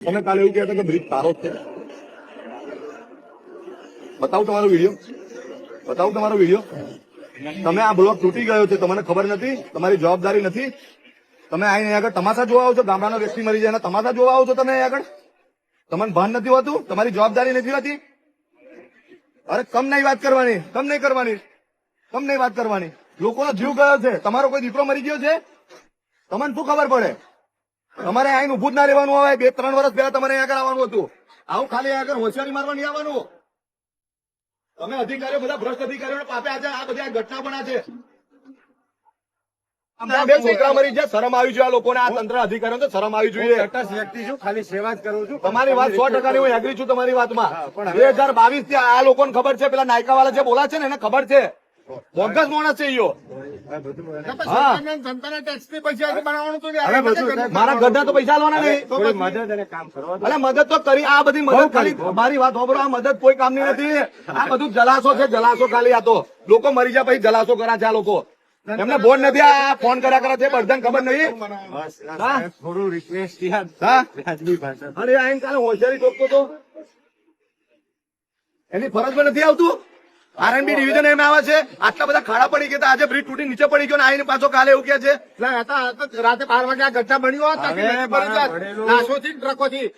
તમે કાલે એવું કહેતા કે બ્રિજ સારો છે, બતાવું તમારો વિડીયો, બતાવું તમારો વિડીયો. તમે આ બ્લોક તૂટી ગયો છે, તમને ખબર નથી, તમારી જવાબદારી નથી. તમે અહીં આગળ તમાશા જોવા આવો છો, ગામડાનો વ્યક્તિ મરી જાય તમાશા જોવા આવો છો તમે અહીં આગળ. તમને ભાન નથી હોતું, તમારી જવાબદારી નથી હોતી. અરે કમ નહીં વાત કરવાની, કમ નહીં કરવાની, કમ નહીં વાત કરવાની. લોકોનો જીવ ગયો છે, તમારો કોઈ દીકરો મરી ગયો છે, તમને શું ખબર પડે? તમારે અહીં ઉભું જ ના રહેવાનું હોય. 2-3 વર્ષ પહેલા તમારે અહીં આગળ આવવાનું હતું. આવું ખાલી આગળ હોશિયારી મારવા નહીં આવવાનું. તમે અધિકારીઓ બધા ભ્રષ્ટ અધિકારીઓ પાપે આજે આ બધી આ ઘટના પણ છે. બે છોકરા મરી જાય, શરમ આવી જોઈએ આ લોકોને, આ તંત્ર અધિકારીઓ શરમ આવી જોઈએ. તટસ્થ વ્યક્તિ છું, ખાલી સેવા જ કરું છું. તમારી વાત 100% હું એગ્રી છું તમારી વાતમાં. 2022 થી આ લોકોને ખબર છે, પેલા નાયકા વાળા જે બોલા છે ને એને ખબર છે, બોગસ માણસ છે ઈયો. મારા ઘરના તો પૈસા લેવાના નહીં. મદદ અને કામ કરવા અરે મદદ તો કરી, આ બધી મદદ ખાલી મારી વાત હોબરો, આ મદદ કોઈ કામની નથી. આ બધું જલાશો છે, જલાશો ખાલી. આ તો લોકો મરી જાય પછી જલાશો કરા છે આ લોકો. એમને બોન નથી, આ ફોન કર્યા કરે છે, બધાને ખબર નહીં. થોડું રિક્વેસ્ટ વ્યાજબી ભાષા. અરે આઈને કાલે હોશિયારી ટોકતો તો એની ફરજમાં નથી આવતું. આરએનબી ડિવિઝન એમ આવે છે, આટલા બધા ખાડા પડી ગયા, આજે બ્રિજ તૂટી નીચે પડી ગયો ને આઈને પાછો કાલે એવું કે છે રાતે 12 વાગે આ ઘટના બની હોત, ટ્રકોથી